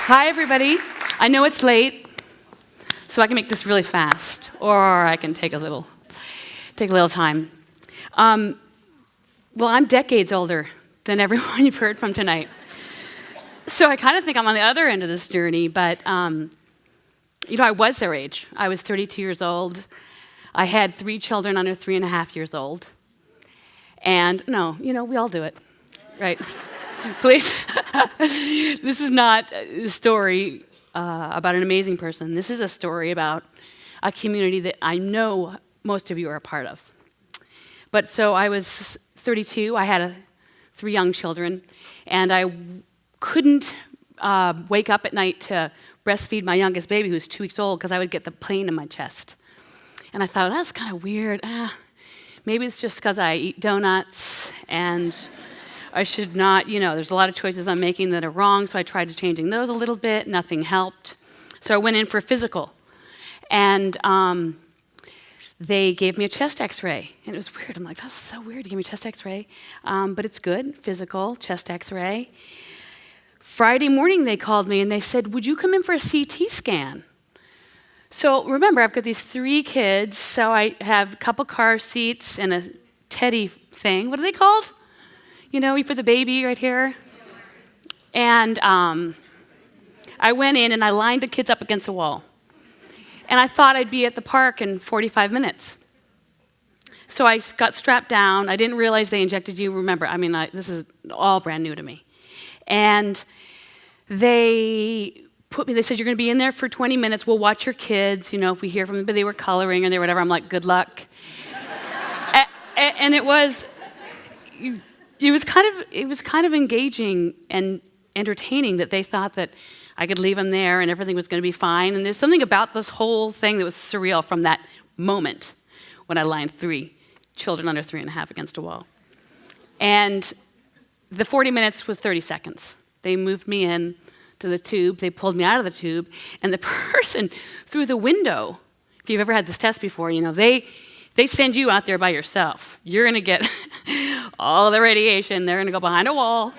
Hi, everybody. I know it's late, so I can make this really fast, or I can take a little time. Well, I'm decades older than everyone you've heard from tonight. So I kind of think I'm on the other end of this journey, but I was their age. I was 32 years old. I had 3 children under 3.5 years old. And we all do it, right? Please. This is not a story about an amazing person. This is a story about a community that I know most of you are a part of. But so I was 32. I had 3 young children, and I couldn't wake up at night to breastfeed my youngest baby, who was 2 weeks old, because I would get the pain in my chest. And I thought, that's kind of weird. Maybe it's just because I eat donuts, and I should not, there's a lot of choices I'm making that are wrong, so I tried changing those a little bit. Nothing helped. So I went in for a physical. And they gave me a chest x-ray. And it was weird. I'm like, that's so weird to give me a chest x-ray. But it's good, physical, chest x-ray. Friday morning, they called me, and they said, would you come in for a CT scan? So remember, I've got these 3 kids, so I have a couple car seats and a teddy thing. What are they called? You put the baby right here. And I went in and I lined the kids up against the wall. And I thought I'd be at the park in 45 minutes. So I got strapped down. I didn't realize they injected you. Remember, this is all brand new to me. And they said, you're going to be in there for 20 minutes. We'll watch your kids, if we hear from them. But they were coloring or they were whatever. I'm like, good luck. And it was kind of engaging and entertaining that they thought that I could leave them there and everything was going to be fine. And there's something about this whole thing that was surreal from that moment when I lined 3 children under 3.5 against a wall. And the 40 minutes was 30 seconds. They moved me in to the tube. They pulled me out of the tube. And the person through the window, if you've ever had this test before, they send you out there by yourself. You're going to get all the radiation. They're going to go behind a wall.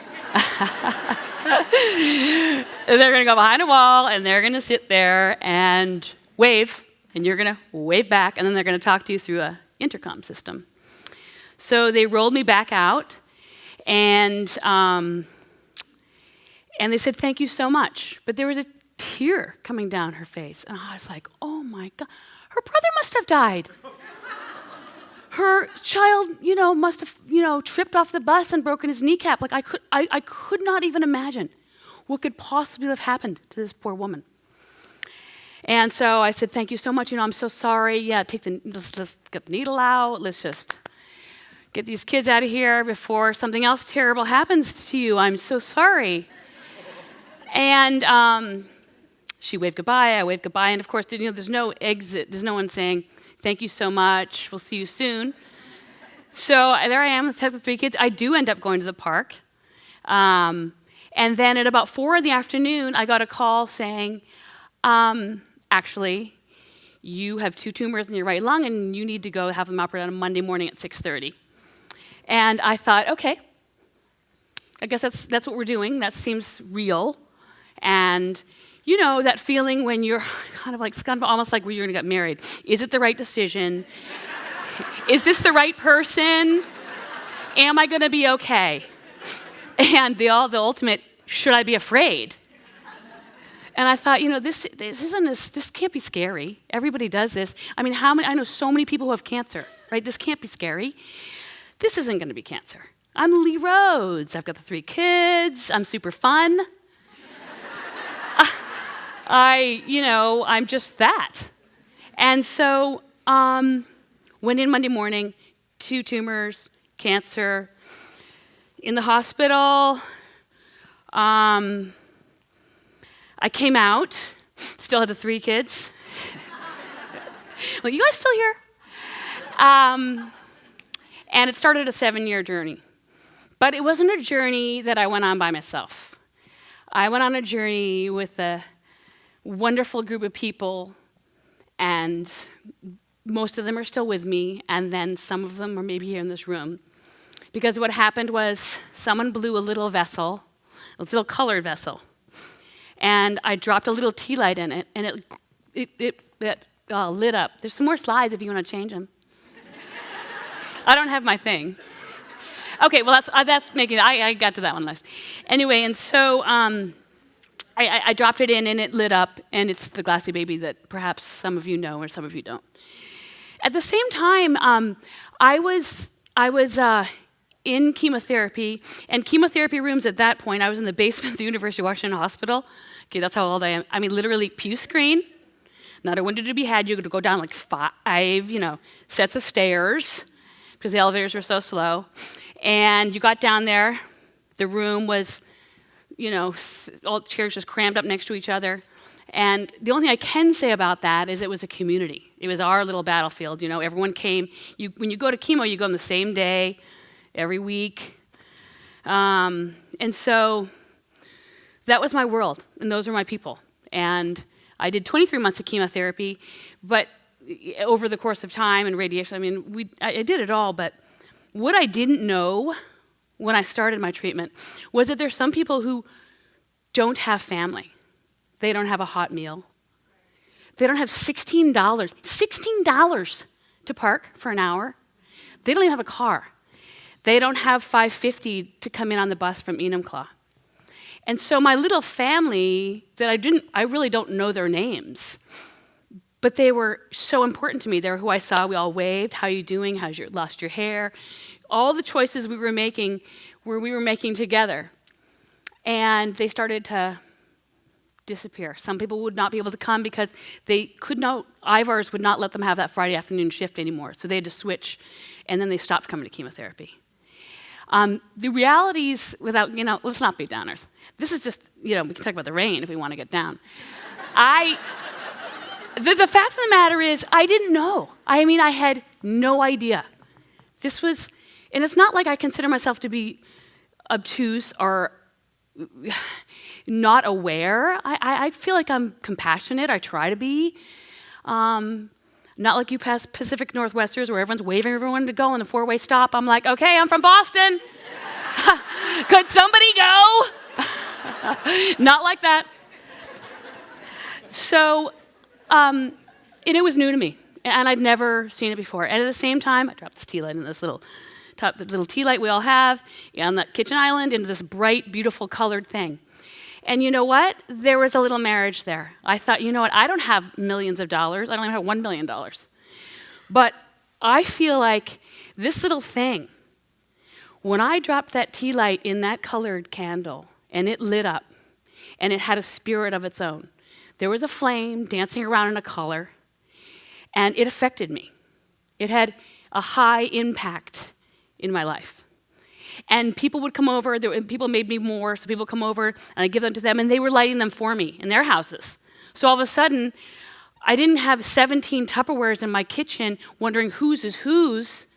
They're going to go behind a wall, and they're going to sit there and wave, and you're going to wave back, and then they're going to talk to you through an intercom system. So they rolled me back out, and they said, thank you so much. But there was a tear coming down her face, and I was like, oh, my God. Her brother must have died. Her child, must have, tripped off the bus and broken his kneecap. Like I could not even imagine what could possibly have happened to this poor woman. And so I said, thank you so much. I'm so sorry. Yeah, let's get the needle out. Let's just get these kids out of here before something else terrible happens to you. I'm so sorry. And she waved goodbye. I waved goodbye. And of course, there's no exit. There's no one saying, thank you so much. We'll see you soon. So there I am with the 3 kids. I do end up going to the park. And then at about 4 in the afternoon, I got a call saying, actually, you have 2 tumors in your right lung, and you need to go have them operated on Monday morning at 6:30. And I thought, okay, I guess that's what we're doing. That seems real. And that feeling when you're kind of almost like when you're going to get married. Is it the right decision? Is this the right person? Am I going to be okay? And the ultimate, should I be afraid? And I thought, this can't be scary. Everybody does this. I know so many people who have cancer, right? This can't be scary. This isn't going to be cancer. I'm Lee Rhodes. I've got the 3 kids. I'm super fun. I'm just that. And so went in Monday morning, 2 tumors, cancer, in the hospital. I came out, still had the 3 kids. Well, you guys still here? And it started a 7-year journey. But it wasn't a journey that I went on by myself. I went on a journey with a wonderful group of people, and most of them are still with me, and then some of them are maybe here in this room. because what happened was someone blew a little vessel, a little colored vessel, and I dropped a little tea light in it, and it lit up. There's some more slides if you want to change them. I don't have my thing. Okay, well, that's making, I got to that one last. Anyway, and so I dropped it in, and it lit up, and it's the glassybaby that perhaps some of you know or some of you don't. At the same time, I was in chemotherapy, and chemotherapy rooms at that point, I was in the basement of the University of Washington Hospital. Okay, that's how old I am. I mean, literally, pew screen, not a window to be had. You had to go down like 5, sets of stairs, because the elevators were so slow. And you got down there, the room was, all chairs just crammed up next to each other. And the only thing I can say about that is it was a community. It was our little battlefield. Everyone came. When you go to chemo, you go on the same day, every week. And so that was my world, and those were my people. And I did 23 months of chemotherapy, but over the course of time and radiation, I did it all, but what I didn't know when I started my treatment was that there's some people who don't have family. They don't have a hot meal. They don't have $16 to park for an hour. They don't even have a car. They don't have $5.50 to come in on the bus from Enumclaw. And so my little family that I really don't know their names, but they were so important to me. They were who I saw. We all waved. How you doing? How's you lost your hair? All the choices we were making together. And they started to disappear. Some people would not be able to come because Ivars would not let them have that Friday afternoon shift anymore. So they had to switch, and then they stopped coming to chemotherapy. The realities, let's not be downers. This is just, we can talk about the rain if we want to get down. The fact of the matter is, I didn't know. I had no idea. And it's not like I consider myself to be obtuse or not aware. I feel like I'm compassionate. I try to be. Not like you past Pacific Northwesters where everyone's waving everyone to go on the four-way stop. I'm like, okay, I'm from Boston. Could somebody go? Not like that. So, and it was new to me, and I'd never seen it before. And at the same time, I dropped this tea light in the little tea light we all have on that kitchen island into this bright, beautiful colored thing. And you know what? There was a little marriage there. I thought, you know what? I don't have millions of dollars. I don't even have $1 million. But I feel like this little thing, when I dropped that tea light in that colored candle, and it lit up, and it had a spirit of its own, there was a flame dancing around in a color, and it affected me. It had a high impact in my life. And people would come over, people made me more, so people would come over, and I'd give them to them, and they were lighting them for me in their houses. So all of a sudden, I didn't have 17 Tupperwares in my kitchen wondering whose is whose.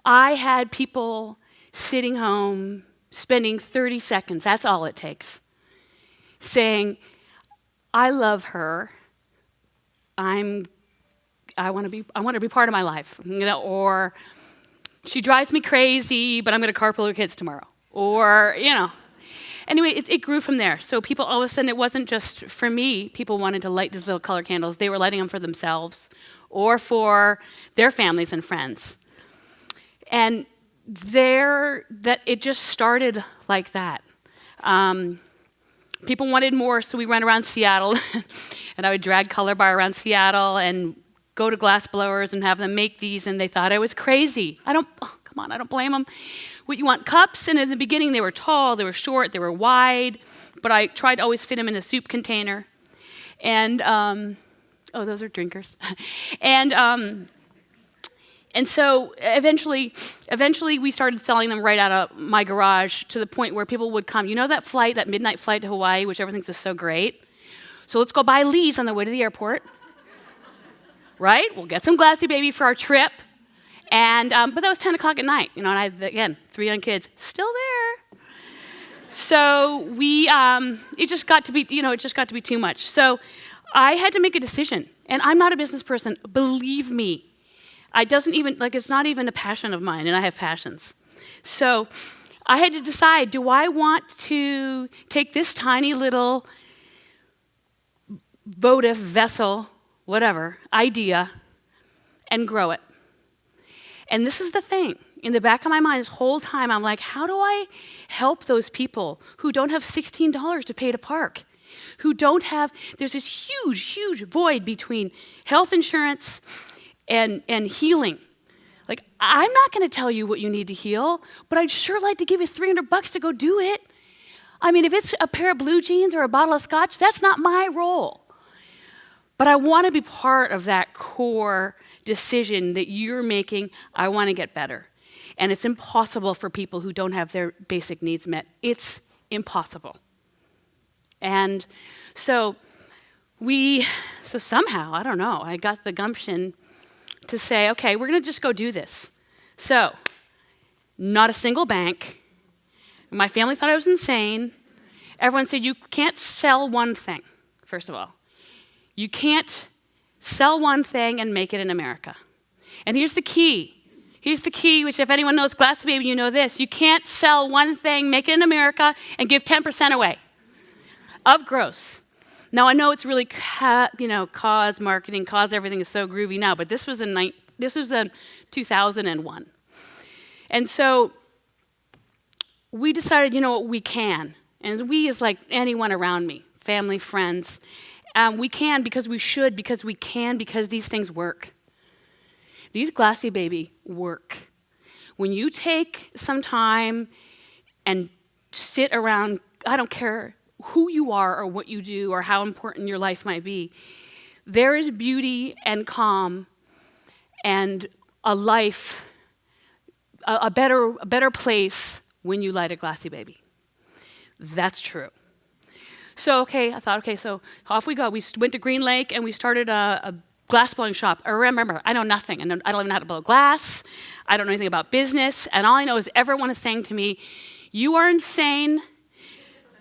I had people sitting home, spending 30 seconds, that's all it takes, saying, I love her. I want to be part of my life, or she drives me crazy, but I'm going to carpool her kids tomorrow, or Anyway, it grew from there. So people, all of a sudden, it wasn't just for me. People wanted to light these little color candles. They were lighting them for themselves or for their families and friends. And it just started like that. People wanted more, so we ran around Seattle, and I would drag color bar around Seattle and go to glass blowers and have them make these, and they thought I was crazy. I don't blame them. What you want cups, and in the beginning they were tall, they were short, they were wide, but I tried to always fit them in a soup container. And, those are drinkers. And so eventually we started selling them right out of my garage to the point where people would come. You know that midnight flight to Hawaii, which everyone thinks is so great? So let's go buy Lee's on the way to the airport. Right? We'll get some glassybaby for our trip. And but that was 10 o'clock at night, and I had, again, 3 young kids still there. So it just got to be too much. So I had to make a decision, and I'm not a business person. Believe me, it's not even a passion of mine, and I have passions. So I had to decide, do I want to take this tiny little votive vessel, whatever, idea, and grow it? And this is the thing. In the back of my mind this whole time, I'm like, how do I help those people who don't have $16 to pay to park? Who don't have, there's this huge, huge void between health insurance and healing. Like, I'm not going to tell you what you need to heal, but I'd sure like to give you $300 to go do it. I mean, if it's a pair of blue jeans or a bottle of scotch, that's not my role. But I want to be part of that core decision that you're making. I want to get better. And it's impossible for people who don't have their basic needs met. It's impossible. And so somehow, I don't know, I got the gumption to say, okay, we're going to just go do this. So, not a single bank. My family thought I was insane. Everyone said, you can't sell one thing, first of all. You can't sell one thing and make it in America. And here's the key. Here's the key, which if anyone knows glassybaby, you know this. You can't sell one thing, make it in America, and give 10% away of gross. Now, I know it's really, cause marketing, cause everything is so groovy now, but this was in 2001. And so we decided, we can. And we is like anyone around me, family, friends. We can because we should, because we can, because these things work. These glassybaby work. When you take some time and sit around, I don't care who you are or what you do or how important your life might be, there is beauty and calm and a life, a better place when you light a glassybaby. That's true. So, I thought, so off we go. We went to Green Lake and we started a glass blowing shop. I remember, I know nothing. I don't even know how to blow glass. I don't know anything about business. And all I know is everyone is saying to me, you are insane.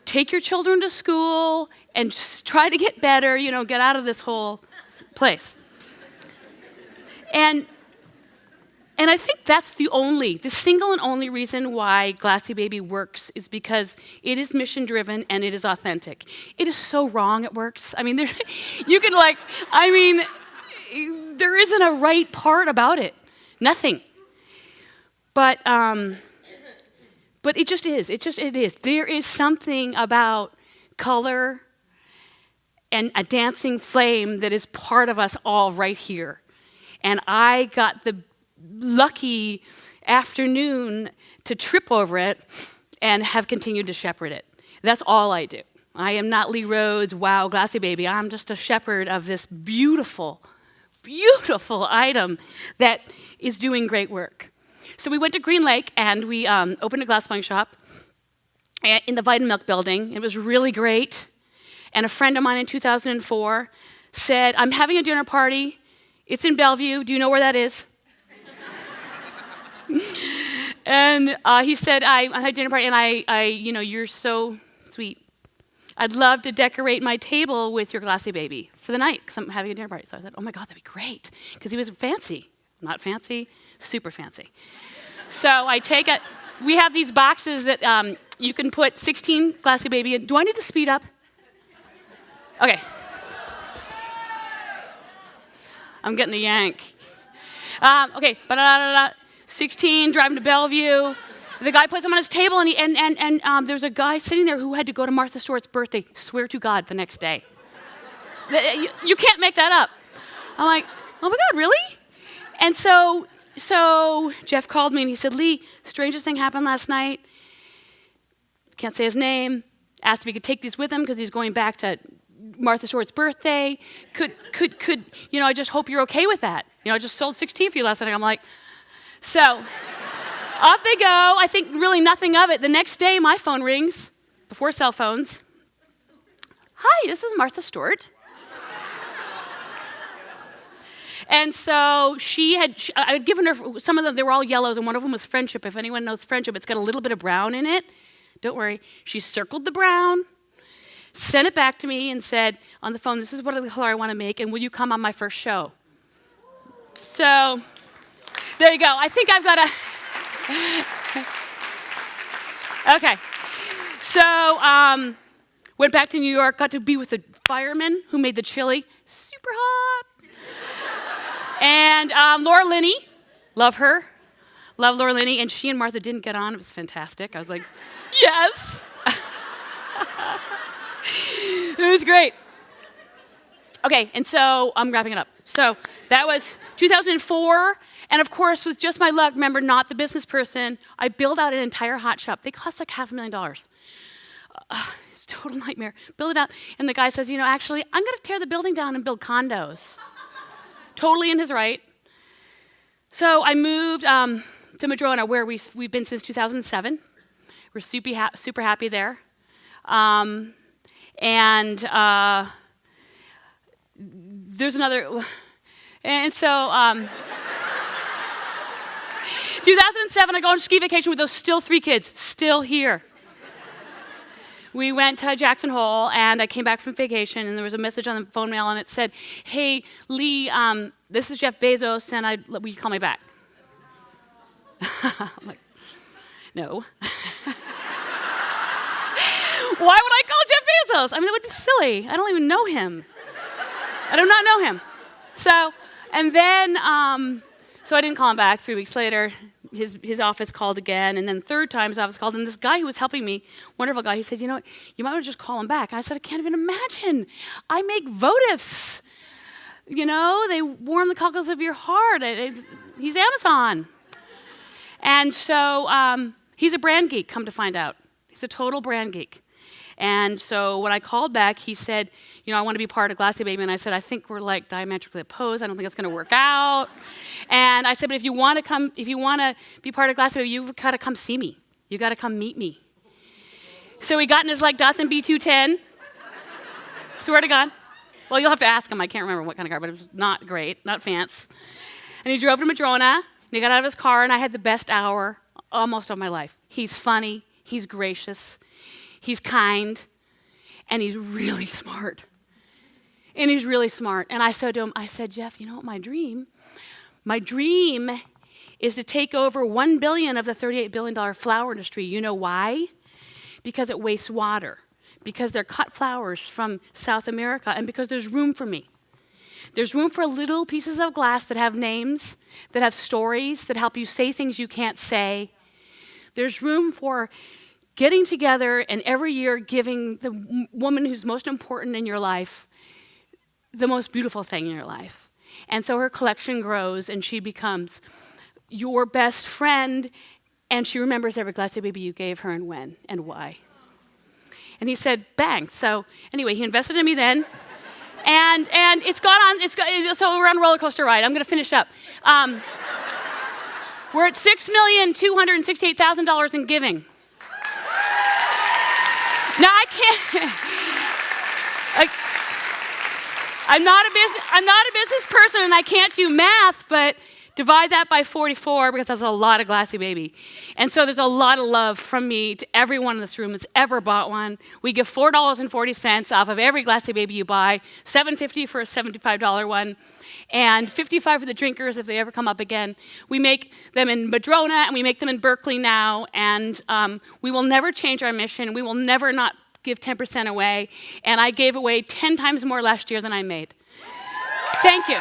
Take your children to school and just try to get better, get out of this whole place. And I think that's the single and only reason why glassybaby works is because it is mission-driven and it is authentic. It is so wrong it works. I mean, there isn't a right part about it. Nothing. But it just is. It is. There is something about color and a dancing flame that is part of us all right here. And I got the lucky afternoon to trip over it and have continued to shepherd it. That's all I do. I am not Lee Rhodes, wow, glassybaby. I'm just a shepherd of this beautiful, beautiful item that is doing great work. So we went to Green Lake and we opened a glass blowing shop in the Vitamin Milk building. It was really great. And a friend of mine in 2004 said, I'm having a dinner party. It's in Bellevue. Do you know where that is? And he said, I had a dinner party, and you're so sweet. I'd love to decorate my table with your glassybaby for the night, because I'm having a dinner party. So I said, oh my God, that'd be great. Because he was fancy. Not fancy, super fancy. So we have these boxes that you can put 16 glassybaby in. Do I need to speed up? Okay. I'm getting the yank. Okay, 16, driving to Bellevue. The guy puts them on his table, and there's a guy sitting there who had to go to Martha Stewart's birthday, swear to God, the next day. You can't make that up. I'm like, oh my God, really? And so Jeff called me, and he said, Lee, strangest thing happened last night. Can't say his name. Asked if he could take these with him because he's going back to Martha Stewart's birthday. Could I just hope you're okay with that. I just sold 16 for you last night. I'm like, so off they go. I think really nothing of it. The next day, my phone rings, before cell phones. Hi, this is Martha Stewart. And so I had given her some of them, they were all yellows, and one of them was Friendship. If anyone knows Friendship, it's got a little bit of brown in it. Don't worry. She circled the brown, sent it back to me, and said on the phone, this is what the color I want to make, and will you come on my first show? So there you go. I think I've got Okay. So, went back to New York, got to be with the fireman who made the chili. Super hot. And Laura Linney, love her. Love Laura Linney. And she and Martha didn't get on. It was fantastic. I was like, yes. It was great. Okay, and so I'm wrapping it up. So that was 2004. And of course, with just my luck, remember, not the business person, I built out an entire hot shop. They cost like $500,000. It's a total nightmare. Build it out. And the guy says, actually, I'm going to tear the building down and build condos. Totally in his right. So I moved to Madrona, where we've been since 2007. We're super happy there. There's another, and so 2007, I go on ski vacation with those still 3 kids, still here. We went to Jackson Hole, and I came back from vacation, and there was a message on the phone mail, and it said, hey, Lee, this is Jeff Bezos, and will you call me back? I'm like, no. Why would I call Jeff Bezos? I mean, that would be silly. I don't even know him. I do not know him. So I didn't call him back. 3 weeks later, his office called again, and then the third time his office called, and this guy who was helping me, wonderful guy, he said, you know what, you might want to just call him back. And I said, I can't even imagine. I make votives. They warm the cockles of your heart. He's Amazon. And so he's a brand geek, come to find out. He's a total brand geek. And so when I called back, he said, I want to be part of glassybaby. And I said, I think we're like diametrically opposed. I don't think it's going to work out. And I said, but if you want to be part of glassybaby, you've got to come see me. You got to come meet me. So he got in his Datsun B210. Swear to God. Well, you'll have to ask him. I can't remember what kind of car, but it was not great, not fancy. And he drove to Madrona, and he got out of his car, and I had the best hour almost of my life. He's funny. He's gracious. He's kind. And he's really smart. And I said to him, Jeff, you know what my dream? My dream is to take over 1 billion of the $38 billion flower industry. You know why? Because it wastes water. Because they're cut flowers from South America, and because there's room for me. There's room for little pieces of glass that have names, that have stories, that help you say things you can't say. There's room for getting together and every year giving the woman who's most important in your life the most beautiful thing in your life. And so her collection grows, and she becomes your best friend, and she remembers every glassybaby you gave her and when and why. And he said, bang. So anyway, he invested in me then. And it's gone on, so we're on a roller coaster ride. I'm going to finish up. We're at $6,268,000 in giving. Now I can't. I'm not a business person, and I can't do math, but divide that by 44 because that's a lot of glassybaby. And so there's a lot of love from me to everyone in this room that's ever bought one. We give $4.40 off of every glassybaby you buy, $7.50 for a $75 one, and $55 for the drinkers if they ever come up again. We make them in Madrona, and we make them in Berkeley now, and we will never change our mission. We will never not give 10% away, and I gave away 10 times more last year than I made. Thank you.